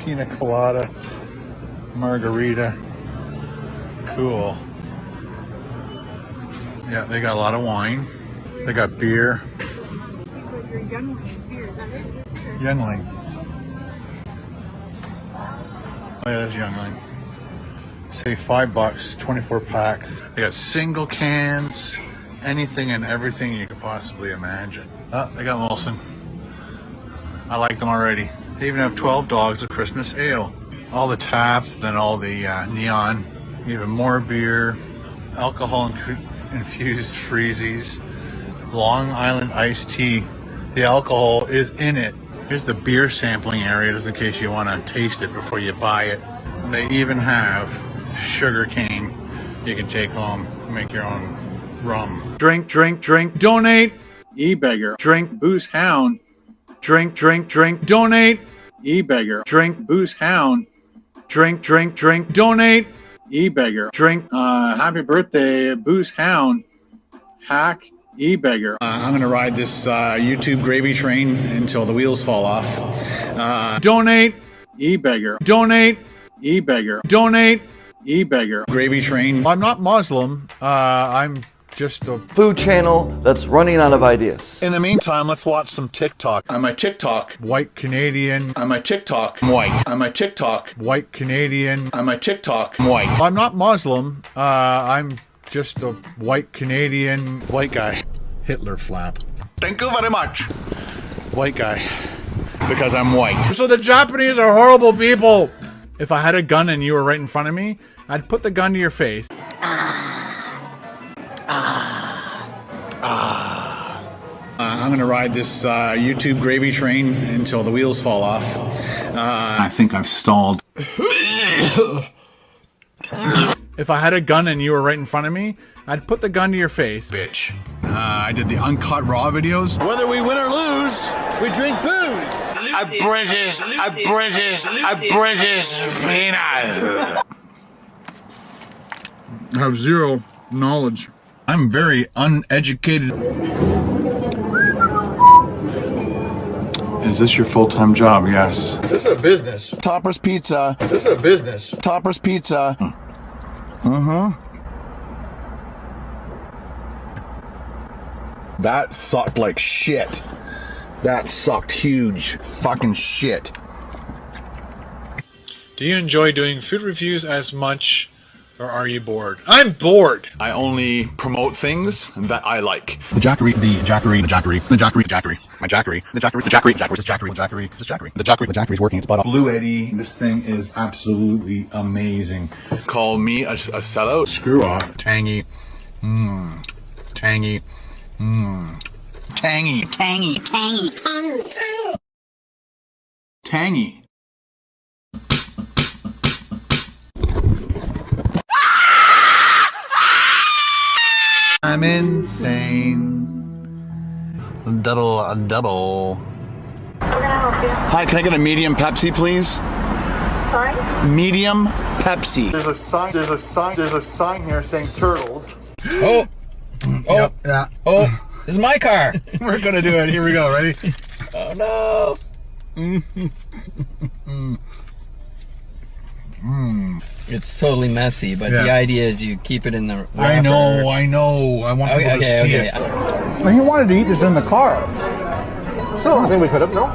Pina colada, margarita. Cool. Yeah, they got a lot of wine. They got beer. Secret, your youngling's beer, is that it? Youngling. Oh yeah, that's Youngling. Say $5, 24 packs. They got single cans, anything and everything you could possibly imagine. Oh, they got Molson. I like them already. They even have 12 dogs of Christmas ale. All the taps, then all the neon. Even more beer, alcohol infused freezies, Long Island iced tea. The alcohol is in it. Here's the beer sampling area, just in case you want to taste it before you buy it. They even have sugar cane you can take home, make your own rum. Drink, drink, drink, donate. E-beggar. Drink, booze hound. Drink, drink, drink, donate. E-beggar. Drink, booze hound. Drink, drink, drink, donate. E-beggar. Drink, happy birthday, booze hound. Hack, e-beggar. I'm gonna ride this YouTube gravy train until the wheels fall off. Donate. E-beggar. Donate. E-beggar. Donate. E-beggar. Gravy train. I'm not Muslim. I'm just a food channel that's running out of ideas. In the meantime, let's watch some TikTok. I'm a TikTok. White Canadian. I'm a TikTok. White. I'm a TikTok. White Canadian. I'm a TikTok. White. I'm not Muslim. I'm just a white Canadian. White guy. Hitler flap. Thank you very much. White guy. Because I'm white. So the Japanese are horrible people. If I had a gun and you were right in front of me, I'd put the gun to your face. I'm gonna ride this YouTube gravy train until the wheels fall off. I think I've stalled. If I had a gun and you were right in front of me, I'd put the gun to your face. Bitch. I did the uncut raw videos. Whether we win or lose, we drink booze. I British peanut. I have zero knowledge. I'm very uneducated. Is this your full-time job? Yes. This is a business. Topper's Pizza. This is a business. Topper's Pizza. That sucked like shit. That sucked huge fucking shit. Do you enjoy doing food reviews as much, or are you bored? I'm bored! I only promote things that I like. The Jackery, the Jackery, the Jackery, the Jackery, Jackery, my Jackery, the Jackery, the Jackery, Jackery, the Jackery, the Jackery, the Jackery, the Jackery, the Jackery's working its butt off. Blue Eddie, this thing is absolutely amazing. Call me a sellout. Screw off. Tangy. Tangy. Tangy. Tangy. Tangy. Tangy. Tangy. I'm insane. Double. Hi, can I get a medium Pepsi, please? Sorry? Medium Pepsi. There's a sign here saying turtles. Oh. Yep, yeah. Oh, this is my car. We're gonna do it. Here we go. Ready? Oh no. It's totally messy, but the idea is you keep it in the wrapper. I know. I want people to see it. Well, he wanted to eat this in the car. So I think we could have, no?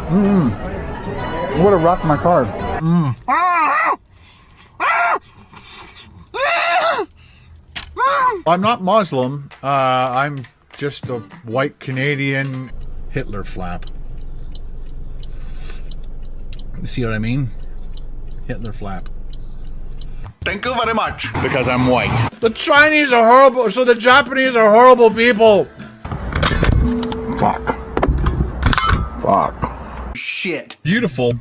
Would have rocked my car. I'm not Muslim. I'm just a white Canadian Hitler flap. See what I mean? Hitler flap. Thank you very much. Because I'm white. The Chinese are horrible, so the Japanese are horrible people. Fuck. Shit. Beautiful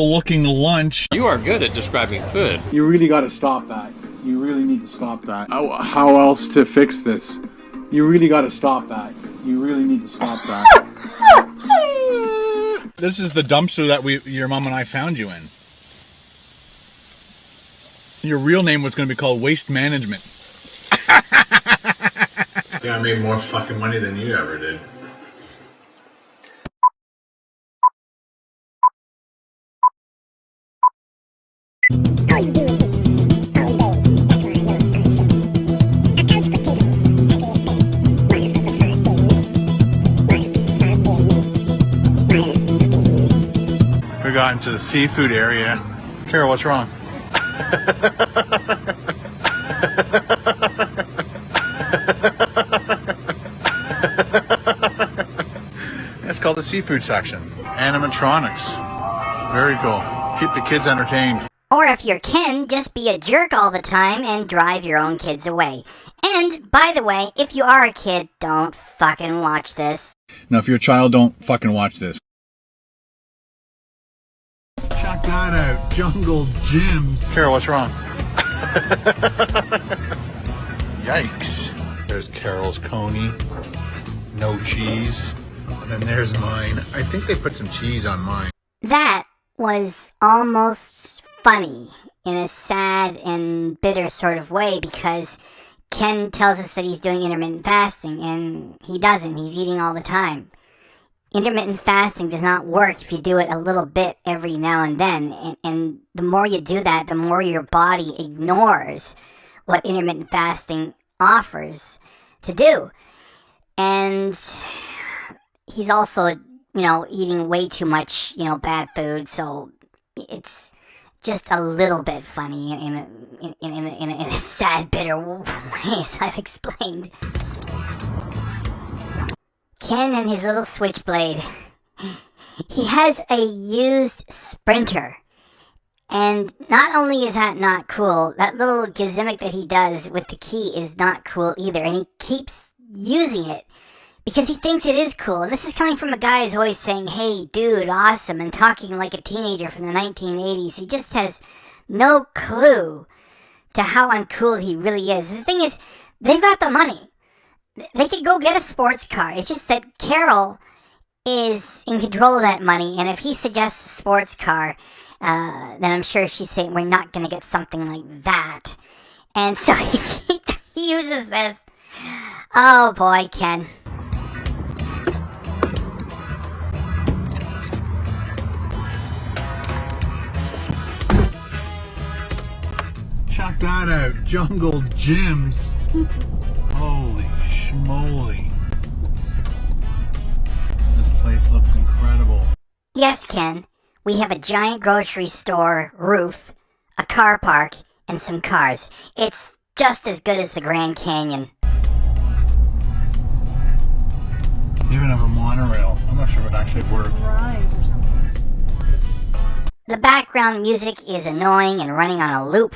looking lunch. You are good at describing food. You really gotta stop that. You really need to stop that. How else to fix this? You really gotta stop that. You really need to stop that. This is the dumpster that your mom and I found you in. Your real name was going to be called Waste Management. Yeah, I made more fucking money than you ever did. gotten to the seafood area. Carol, what's wrong? It's called the seafood section. Animatronics. Very cool. Keep the kids entertained. Or if you're Ken, just be a jerk all the time and drive your own kids away. And, by the way, if you are a kid, don't fucking watch this. Now, if you're a child, don't fucking watch this. Check that out. Jungle gyms. Carol, what's wrong? Yikes. There's Carol's coney. No cheese. And then there's mine. I think they put some cheese on mine. That was almost funny in a sad and bitter sort of way, because Ken tells us that he's doing intermittent fasting, and he doesn't. He's eating all the time. Intermittent fasting does not work if you do it a little bit every now and then, and the more you do that, the more your body ignores what intermittent fasting offers to do. And he's also, eating way too much, bad food, so it's just a little bit funny in a sad, bitter way, as I've explained. Ken and his little switchblade. He has a used Sprinter. And not only is that not cool, that little gizmic that he does with the key is not cool either. And he keeps using it because he thinks it is cool. And this is coming from a guy who's always saying, hey, dude, awesome, and talking like a teenager from the 1980s. He just has no clue to how uncool he really is. The thing is, they've got the money. They could go get a sports car. It's just that Carol is in control of that money, and if he suggests a sports car, then I'm sure she's saying we're not going to get something like that. And so he uses this. Oh boy, Ken. Check that out. Jungle gyms. Holy schmoly. This place looks incredible. Yes, Ken. We have a giant grocery store roof, a car park, and some cars. It's just as good as the Grand Canyon. Even have a monorail. I'm not sure if it actually works. Right, or something. The background music is annoying and running on a loop.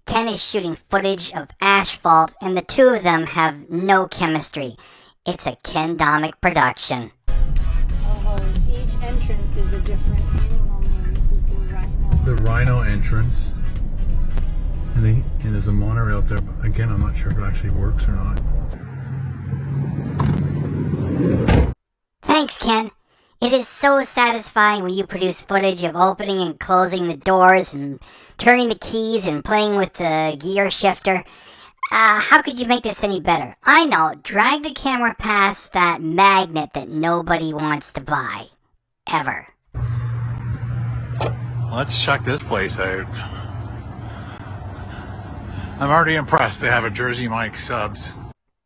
Ken is shooting footage of asphalt, and the two of them have no chemistry. It's a Ken Domik production. Oh, each entrance is a different animal name. This is the rhino. The rhino entrance. And there's a monorail up there. But again, I'm not sure if it actually works or not. Thanks, Ken. It is so satisfying when you produce footage of opening and closing the doors and turning the keys and playing with the gear shifter. How could you make this any better? I know, drag the camera past that magnet that nobody wants to buy. Ever. Let's check this place out. I'm already impressed. They have a Jersey Mike subs.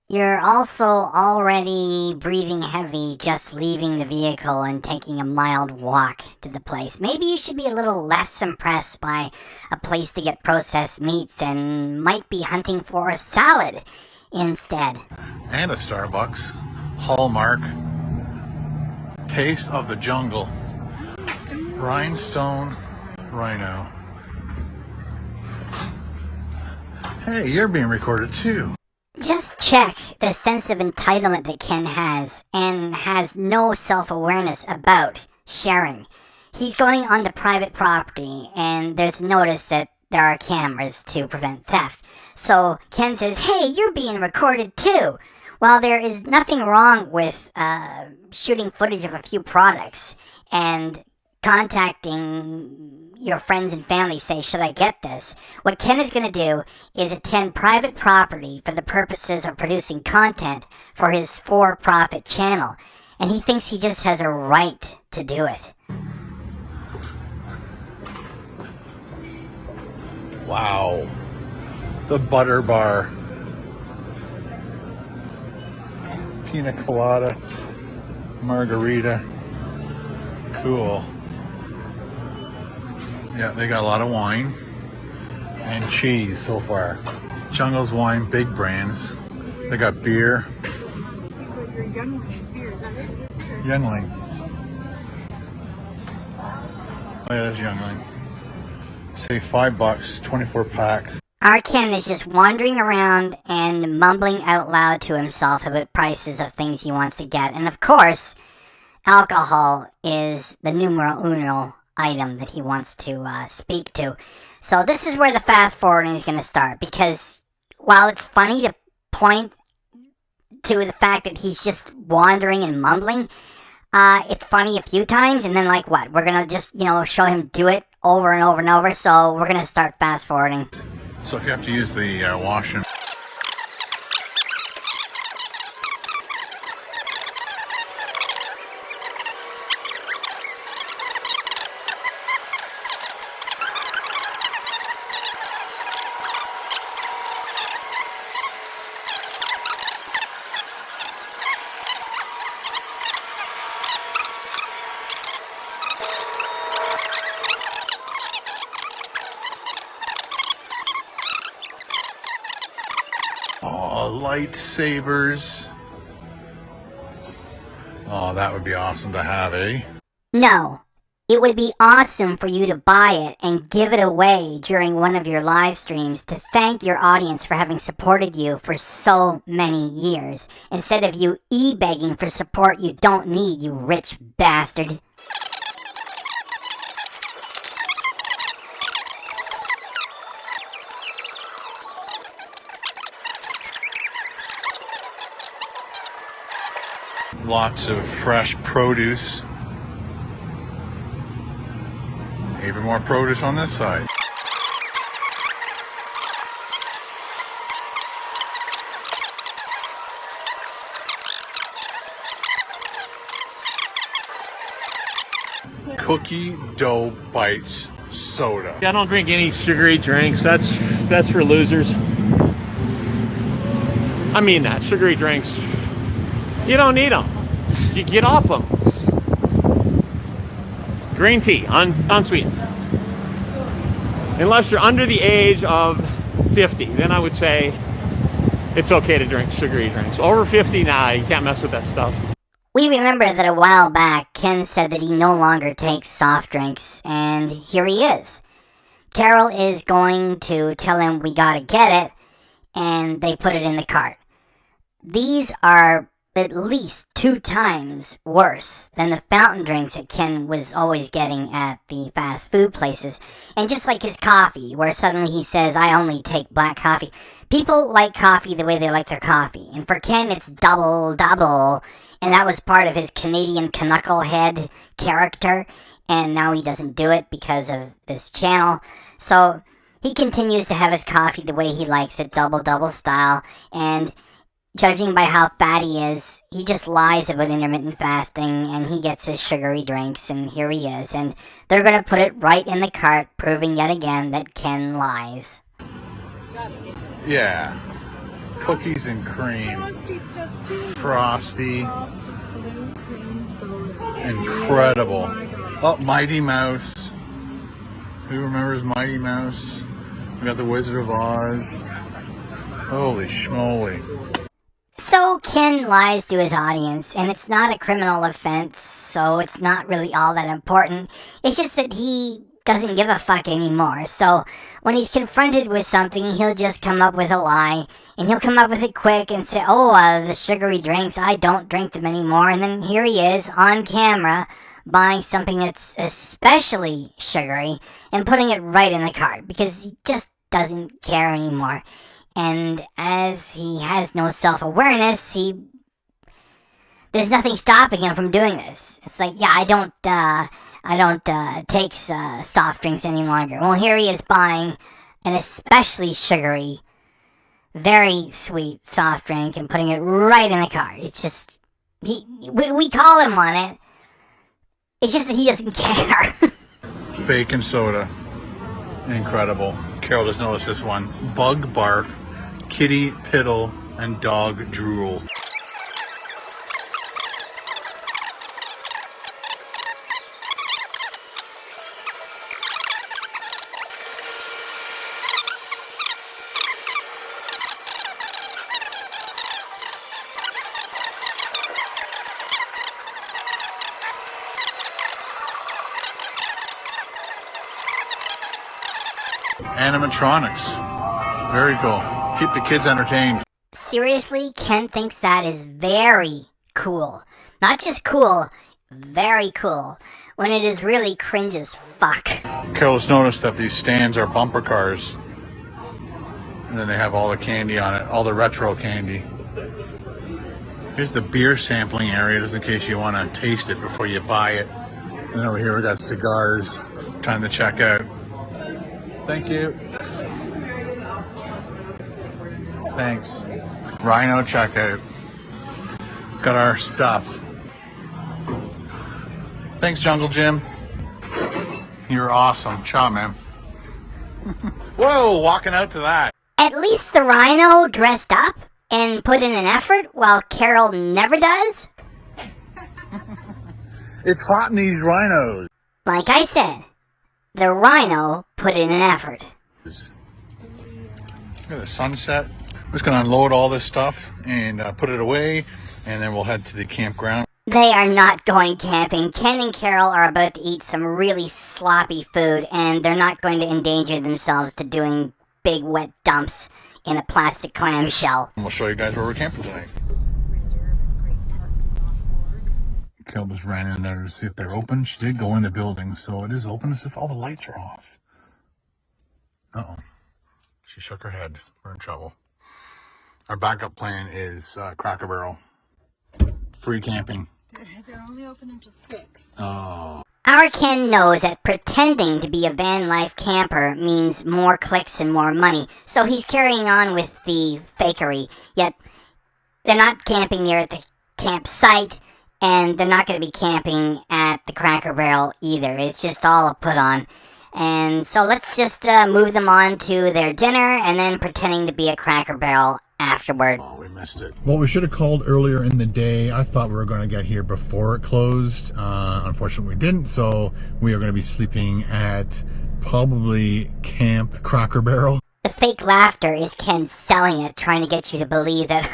You're also already breathing heavy just leaving the vehicle and taking a mild walk to the place. Maybe you should be a little less impressed by a place to get processed meats and might be hunting for a salad instead. And a Starbucks. Hallmark. Taste of the jungle. Rhinestone Rhino. Hey, you're being recorded too. Just check the sense of entitlement that Ken has, and has no self-awareness about sharing. He's going onto private property, and there's notice that there are cameras to prevent theft. So Ken says, hey, you're being recorded too. While there is nothing wrong with shooting footage of a few products and contacting your friends and family, say, should I get this? What Ken is going to do is attend private property for the purposes of producing content for his for-profit channel. And he thinks he just has a right to do it. Wow. The butter bar. Pina colada. Margarita. Cool. Yeah, they got a lot of wine and cheese so far. Jungle's Wine, big brands. They got beer. See what your youngling's beer, is that it? Youngling. Oh yeah, there's Youngling. Say $5, 24 packs. Our Ken is just wandering around and mumbling out loud to himself about prices of things he wants to get. And of course, alcohol is the numero uno item that he wants to speak to. So this is where the fast forwarding is going to start, because while it's funny to point to the fact that he's just wandering and mumbling, it's funny a few times, and then like what? We're going to just, show him do it over and over and over, so we're going to start fast forwarding. So if you have to use the washroom, lightsabers. Oh, that would be awesome to have, eh? No, it would be awesome for you to buy it and give it away during one of your live streams to thank your audience for having supported you for so many years, instead of you e-begging for support you don't need, you rich bastard. Lots of fresh produce. Even more produce on this side. Cookie dough bites soda. I don't drink any sugary drinks. That's for losers. I mean that. Sugary drinks. You don't need them. You get off them. Green tea, unsweetened. Unless you're under the age of 50, then I would say it's okay to drink sugary drinks. Over 50, nah, you can't mess with that stuff. We remember that a while back, Ken said that he no longer takes soft drinks, and here he is. Carol is going to tell him we gotta get it, and they put it in the cart. These are at least 2 times worse than the fountain drinks that Ken was always getting at the fast food places. And just like his coffee, where suddenly he says, I only take black coffee. People like coffee the way they like their coffee. And for Ken, it's double. And that was part of his Canadian knucklehead character. And now he doesn't do it because of this channel. So he continues to have his coffee the way he likes it, double style. And judging by how fat he is, he just lies about intermittent fasting, and he gets his sugary drinks, and here he is. And they're going to put it right in the cart, proving yet again that Ken lies. Yeah. Cookies and cream. Frosty stuff too. Frosty. Blue cream soda. Incredible. Oh my God. Oh, Mighty Mouse. Who remembers Mighty Mouse? We got the Wizard of Oz. Holy schmoly. So Ken lies to his audience, and it's not a criminal offense, so it's not really all that important. It's just that he doesn't give a fuck anymore. So when he's confronted with something, he'll just come up with a lie, and he'll come up with it quick and say, the sugary drinks, I don't drink them anymore. And then here he is on camera buying something that's especially sugary and putting it right in the cart because he just doesn't care anymore. And as he has no self-awareness, there's nothing stopping him from doing this. It's like, yeah, I don't take soft drinks any longer. Well, here he is buying an especially sugary, very sweet soft drink and putting it right in the cart. It's just, we call him on it. It's just that he doesn't care. Bacon soda. Incredible. Carol just noticed this one. Bug barf, kitty piddle, and dog drool. animatronics. Very cool. Keep the kids entertained. Seriously, Ken thinks that is very cool. Not just cool, very cool. When it is really cringe as fuck. Carol's noticed that these stands are bumper cars. And then they have all the candy on it, all the retro candy. Here's the beer sampling area, just in case you want to taste it before you buy it. And over here we got cigars. Time to check out. Thank you. Thanks. Rhino checkout. Got our stuff. Thanks, Jungle Jim. You're awesome. Ciao, man. Whoa, walking out to that. At least the Rhino dressed up and put in an effort, while Carol never does. It's hot in these rhinos. Like I said, the Rhino put in an effort. Look at the sunset. I'm just going to unload all this stuff and put it away, and then we'll head to the campground. They are not going camping. Ken and Carol are about to eat some really sloppy food, and they're not going to endanger themselves to doing big wet dumps in a plastic clamshell. And we'll show you guys where we're camping tonight. Carol just ran in there to see if they're open. She did go in the building, so it is open. It's just all the lights are off. Uh-oh. She shook her head. We're in trouble. Our backup plan is Cracker Barrel. Free camping. They're only open until 6. Oh. Our Ken knows that pretending to be a van life camper means more clicks and more money, so he's carrying on with the fakery. Yet, they're not camping near the campsite, and they're not going to be camping at the Cracker Barrel either. It's just all a put on. And so let's just move them on to their dinner, and then pretending to be a Cracker Barrel afterward. Oh, we missed it. Well, we should have called earlier in the day. I thought we were going to get here before it closed. Unfortunately, we didn't. So we are going to be sleeping at probably Camp Cracker Barrel. The fake laughter is Ken selling it, trying to get you to believe that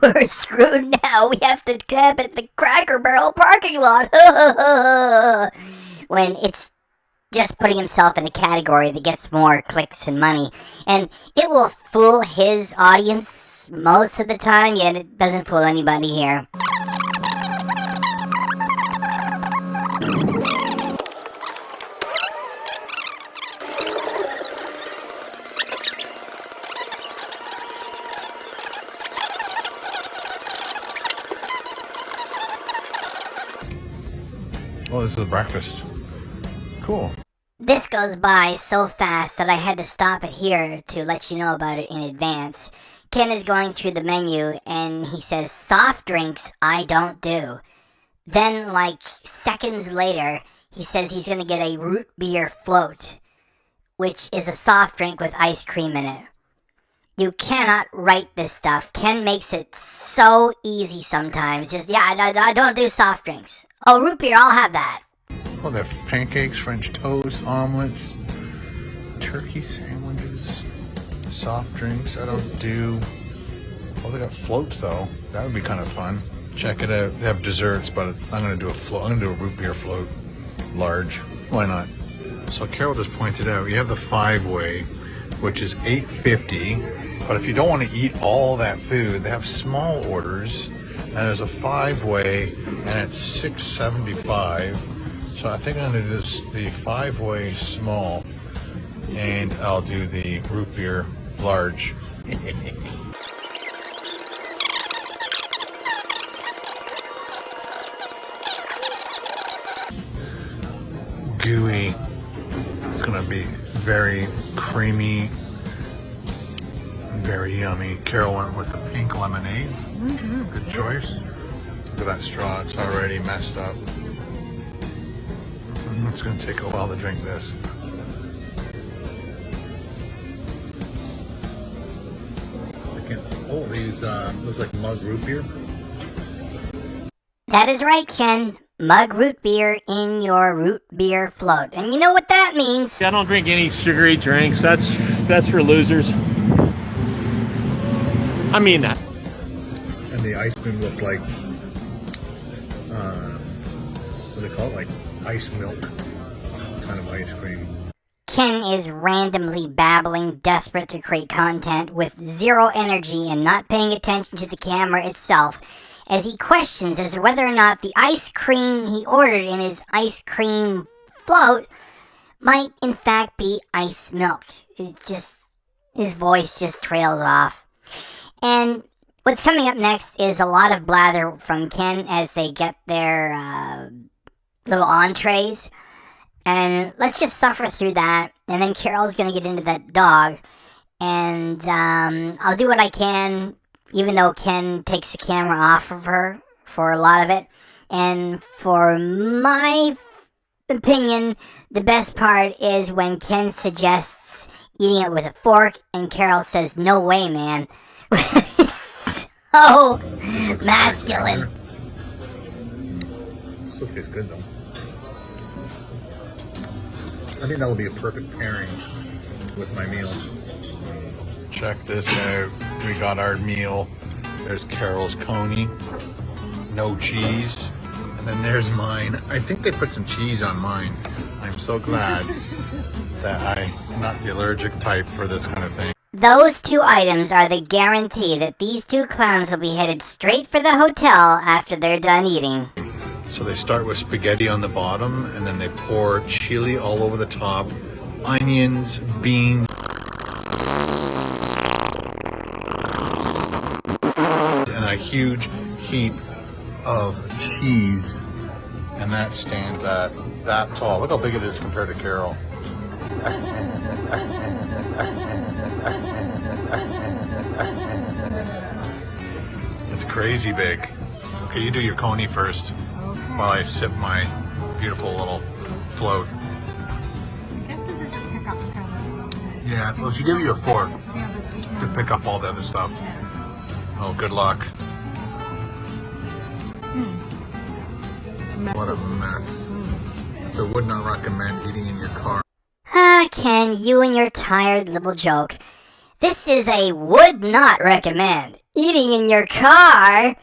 we're screwed now. We have to camp at the Cracker Barrel parking lot. When it's just putting himself in a category that gets more clicks and money. And it will fool his audience most of the time, yet it doesn't fool anybody here. Oh, this is the breakfast. Cool. This goes by so fast that I had to stop it here to let you know about it in advance. Ken is going through the menu and he says, soft drinks I don't do. Then, like seconds later, he says he's going to get a root beer float, which is a soft drink with ice cream in it. You cannot write this stuff. Ken makes it so easy sometimes. Just, yeah, I don't do soft drinks. Oh, root beer, I'll have that. Oh, they have pancakes, French toast, omelets, turkey sandwiches, soft drinks. I don't do. Oh, they got floats though. That would be kind of fun. Check it out. They have desserts, but I'm gonna do a float. I'm gonna do a root beer float, large. Why not? So Carol just pointed out you have the 5-way, which is $8.50. But if you don't want to eat all that food, they have small orders, and there's a 5-way, and it's $6.75. So I think I'm going to do this, the 5-way small, and I'll do the root beer large. Gooey. It's going to be very creamy, very yummy. Carol went with the pink lemonade. Good choice. Look at that straw. It's already messed up. It's going to take a while to drink this. Oh, these looks like mug root beer. That is right, Ken. Mug root beer in your root beer float. And you know what that means. I don't drink any sugary drinks. That's for losers. I mean that. And the ice cream looked like, what do they call it? Like ice milk kind of ice cream. Ken is randomly babbling, desperate to create content with zero energy and not paying attention to the camera itself, as he questions as to whether or not the ice cream he ordered in his ice cream float might in fact be ice milk. His voice just trails off. And what's coming up next is a lot of blather from Ken as they get their little entrees. And let's just suffer through that. And then Carol's going to get into that dog. And I'll do what I can, even though Ken takes the camera off of her for a lot of it. And for my opinion, the best part is when Ken suggests eating it with a fork and Carol says, "No way, man." So masculine. Still tastes good though. I think that will be a perfect pairing with my meal. Check this out. We got our meal. There's Carol's coney. No cheese. And then there's mine. I think they put some cheese on mine. I'm so glad that I'm not the allergic type for this kind of thing. Those two items are the guarantee that these two clowns will be headed straight for the hotel after they're done eating. So they start with spaghetti on the bottom, and then they pour chili all over the top, onions, beans, and a huge heap of cheese. And that stands at that tall. Look how big it is compared to Carol. It's crazy big. Okay, you do your coney first while I sip my beautiful little float. Yeah, well, she gave you a fork to pick up all the other stuff. Oh, good luck. What a mess. So would not recommend eating in your car. Ah, Ken, you and your tired little joke. This is a would not recommend. Eating in your car?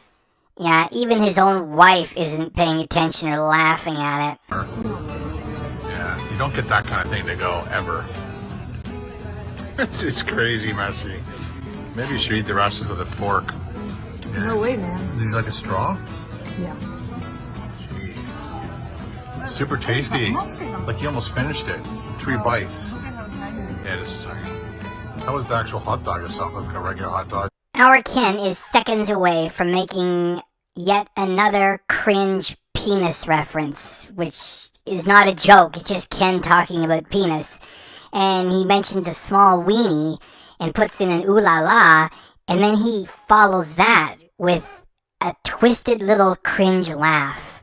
Yeah, even his own wife isn't paying attention or laughing at it. Yeah, you don't get that kind of thing to go, ever. It's crazy messy. Maybe you should eat the rest with a fork. Yeah. No way, man. Did you like a straw? Yeah. Jeez. Super tasty. Like you almost finished it. 3 bites. Yeah, just how was the actual hot dog itself? That's like a regular hot dog. Our Ken is seconds away from making yet another cringe penis reference, which is not a joke, it's just Ken talking about penis. And he mentions a small weenie and puts in an ooh la la, and then he follows that with a twisted little cringe laugh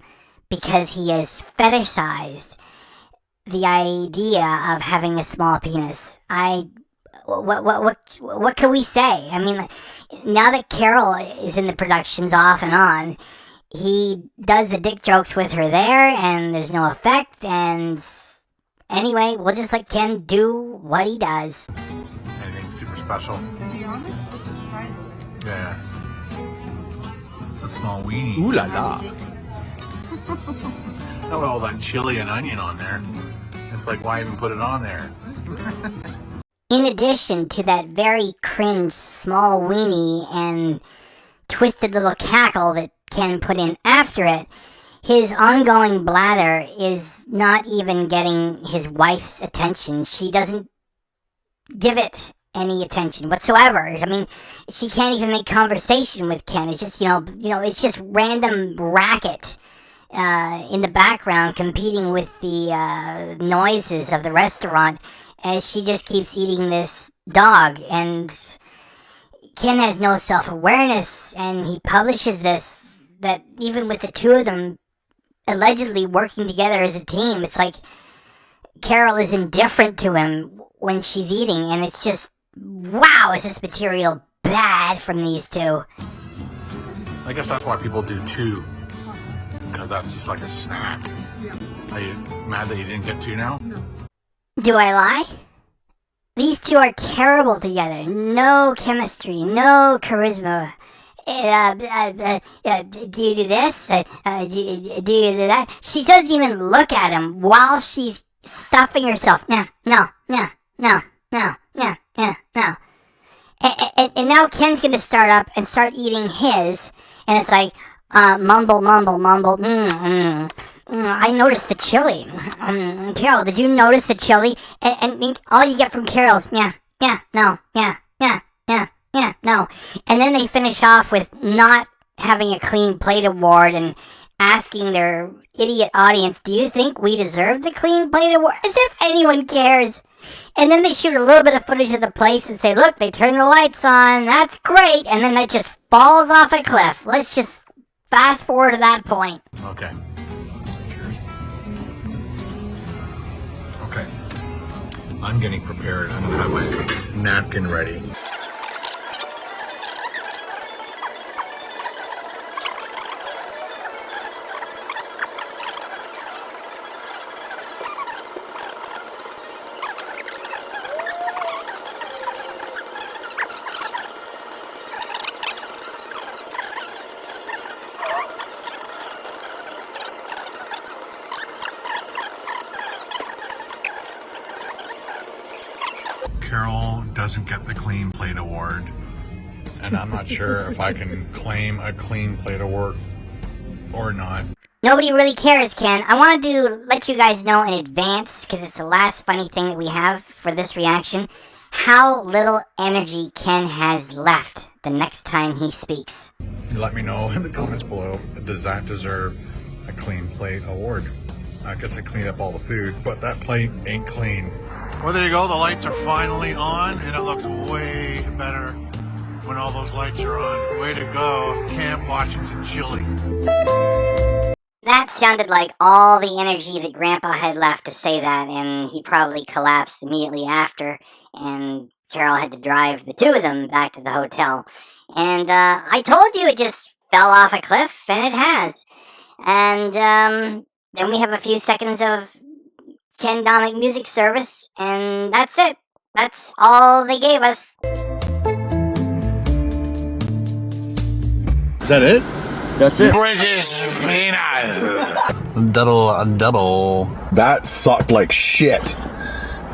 because he has fetishized the idea of having a small penis. What can we say? I mean, now that Carol is in the productions off and on, he does the dick jokes with her there, and there's no effect, and anyway, we'll just let Ken do what he does. Anything super special? To be honest, Yeah. It's a small weenie. Ooh la la. Not with all that chili and onion on there. It's like, why even put it on there? In addition to that very cringe small weenie and twisted little cackle that Ken put in after it, his ongoing blather is not even getting his wife's attention. She doesn't give it any attention whatsoever. I mean, she can't even make conversation with Ken. It's just, it's just random racket in the background competing with the noises of the restaurant as she just keeps eating this dog. And Ken has no self-awareness, and he publishes this, that even with the two of them allegedly working together as a team, it's like Carol is indifferent to him when she's eating, and it's just, wow, is this material bad from these two. I guess that's why people do 2. Because that's just like a snack. yeah. Are you mad that you didn't get 2 now? No. Do I lie? These two are terrible together. No chemistry, no charisma. Do you do this? Do you do that? She doesn't even look at him while she's stuffing herself. No, no, no, no, no, no, no. And now Ken's gonna start up and start eating his, and it's like, mumble, mumble, mumble. I noticed the chili. Carol, did you notice the chili? And all you get from Carol's, no, no. And then they finish off with not having a clean plate award and asking their idiot audience, do you think we deserve the clean plate award? As if anyone cares. And then they shoot a little bit of footage of the place and say, look, they turned the lights on. That's great. And then that just falls off a cliff. Let's just fast forward to that point. Okay. Cheers. Okay. I'm getting prepared. I'm gonna have my napkin ready. Carol doesn't get the clean plate award, and I'm not sure if I can claim a clean plate award or not. Nobody really cares, Ken. I wanted to let you guys know in advance, because it's the last funny thing that we have for this reaction, how little energy Ken has left the next time he speaks. Let me know in the comments below, does that deserve a clean plate award? I guess I cleaned up all the food, but that plate ain't clean. Well, there you go. The lights are finally on, and it looks way better when all those lights are on. Way to go, Camp Washington Chili. That sounded like all the energy that Grandpa had left to say that, and he probably collapsed immediately after, and Carol had to drive the two of them back to the hotel. And I told you it just fell off a cliff, and it has. And then we have a few seconds of Ken Domik music service, and that's it. That's all they gave us. Is that it? That's it. British peanut. Double. That sucked like shit.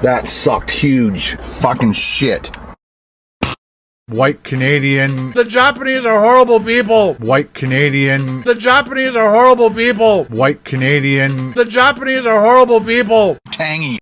That sucked huge fucking shit. White Canadian. The Japanese are horrible people. White Canadian. The Japanese are horrible people. White Canadian. The Japanese are horrible people. Tangy.